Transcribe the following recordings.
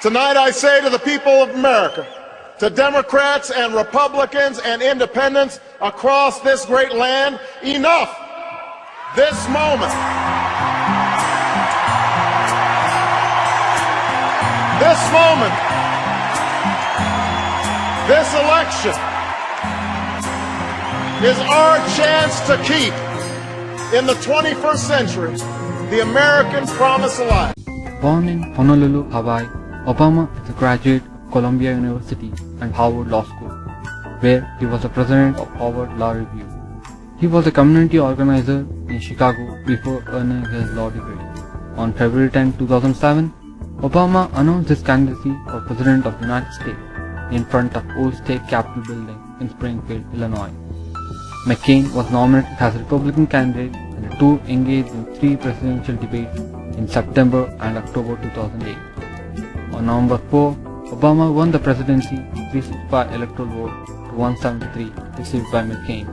Tonight I say to the people of America, to Democrats and Republicans and independents across this great land, enough. This moment, this election is our chance to keep, in the 21st century, the American promise alive. Born in Honolulu, Hawaii, Obama is a graduate of Columbia University and Harvard Law School, where he was the president of Harvard Law Review. He was a community organizer in Chicago before earning his law degree. On February 10, 2007, Obama announced his candidacy for President of the United States in front of Old State Capitol Building in Springfield, Illinois. McCain was nominated as a Republican candidate, and the two engaged in 3 presidential debates in September and October 2008. On November 4, Obama won the presidency with 365 electoral votes to 173 received by McCain.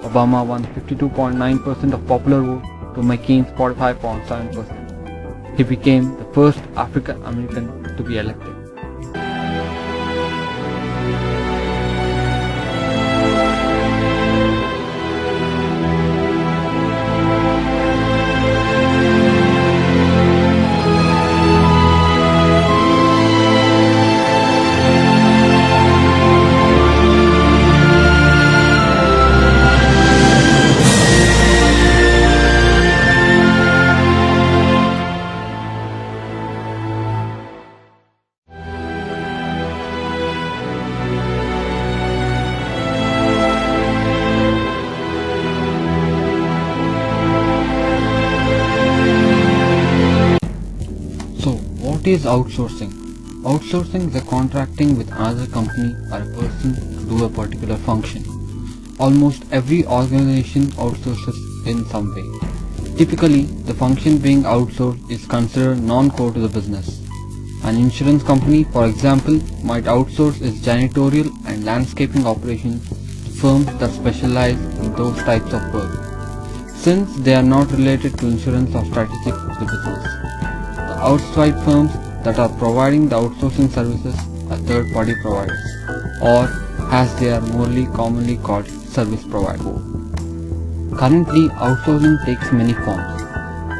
Obama won 52.9% of popular vote to McCain's 45.7%. He became the first African American to be elected. What is outsourcing? Outsourcing is a contracting with another company or a person to do a particular function. Almost every organization outsources in some way. Typically, the function being outsourced is considered non-core to the business. An insurance company, for example, might outsource its janitorial and landscaping operations to firms that specialize in those types of work, since they are not related to insurance or strategic to the business. The outside firms that are providing the outsourcing services are third-party providers, or as they are more commonly called, service providers. Currently, outsourcing takes many forms.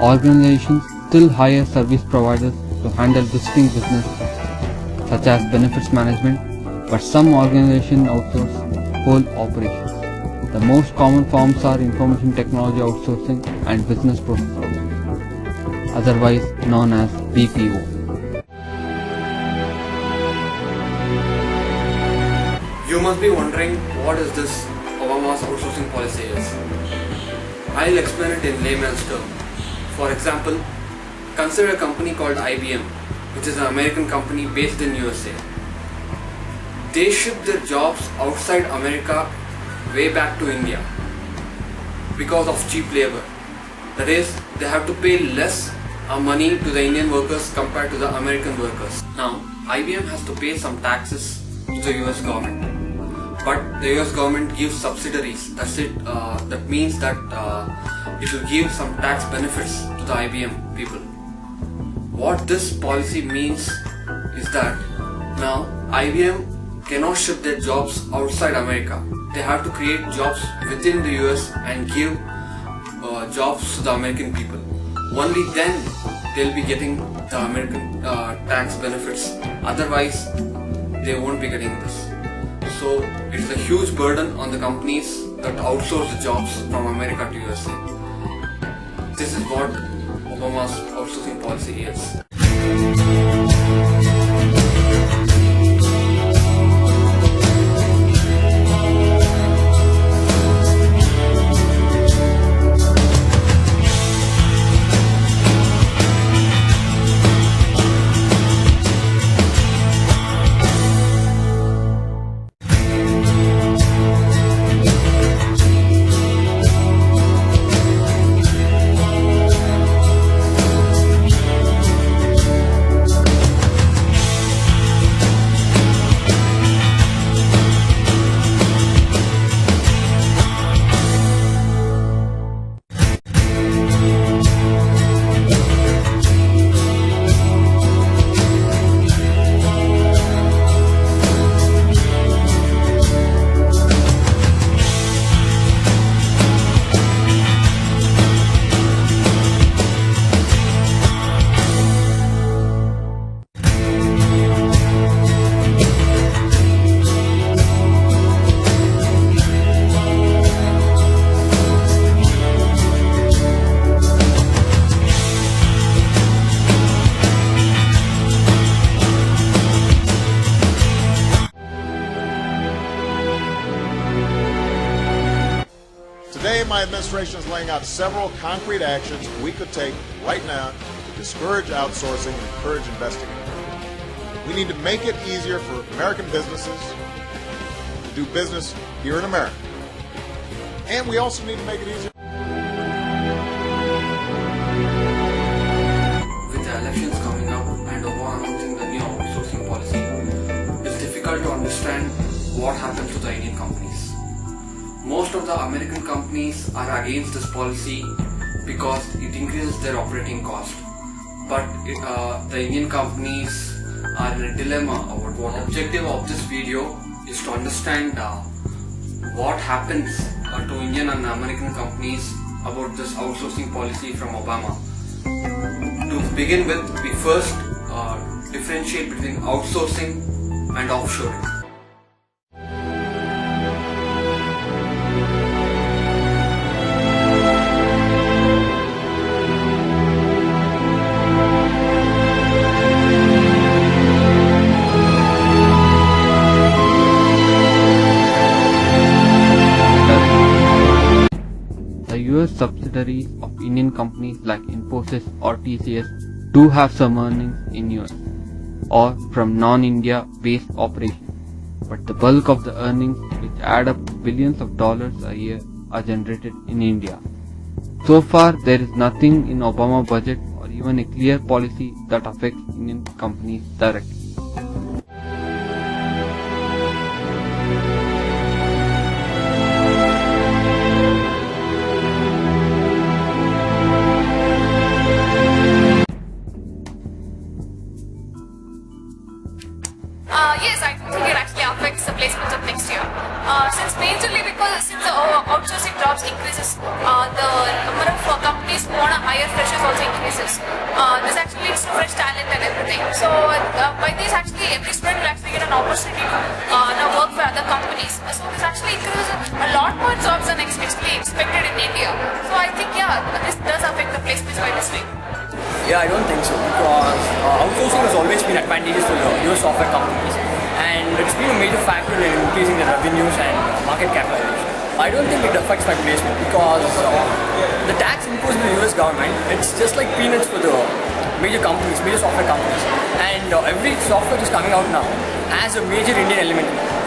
Organizations still hire service providers to handle visiting business such as benefits management, but some organizations outsource whole operations. The most common forms are information technology outsourcing and business process outsourcing, otherwise known as BPO. You must be wondering what is this Obama's outsourcing policy is. I'll explain it in layman's terms. For example, consider a company called IBM, which is an American company based in USA. They ship their jobs outside America way back to India because of cheap labor. That is, they have to pay less money to the Indian workers compared to the American workers. Now, IBM has to pay some taxes to the US government, but the US government gives subsidiaries. That's it. That means that it will give some tax benefits to the IBM people. What this policy means is that now IBM cannot ship their jobs outside America. They have to create jobs within the US and give jobs to the American people. Only then they'll be getting the American tax benefits. Otherwise, they won't be getting this. So it's a huge burden on the companies that outsource the jobs from America to USA. This is what Obama's outsourcing policy is. Today, my administration is laying out several concrete actions we could take right now to discourage outsourcing and encourage investing in America. We need to make it easier for American businesses to do business here in America. And we also need to make it easier. With the elections coming up and Obama announcing the new outsourcing policy, it's difficult to understand what happens to the Indian companies. Most of the American companies are against this policy because it increases their operating cost. But the Indian companies are in a dilemma about what. The objective of this video is to understand what happens to Indian and American companies about this outsourcing policy from Obama. To begin with, we first differentiate between outsourcing and offshoring. The US subsidiaries of Indian companies like Infosys or TCS do have some earnings in US or from non-India based operations, but the bulk of the earnings, which add up to billions of dollars a year, are generated in India. So far, there is nothing in Obama budget or even a clear policy that affects Indian companies directly. Yes, I think it actually affects the placements of next year. Since the outsourcing jobs increases, the number of companies who want to hire freshers also increases. This actually leads to fresh talent and everything. So by this, actually every student will actually get an opportunity to work for other companies. So this actually increases a lot more jobs than actually expected in India. So I think this does affect the placements by this way. Yeah, I don't think so, because outsourcing has always been advantageous for the US software companies, and it's been a major factor in increasing their revenues and market capitalization. I don't think it affects my placement, because the tax imposed by the US government, it's just like peanuts for the major companies, major software companies, and every software that's coming out now has a major Indian element in it.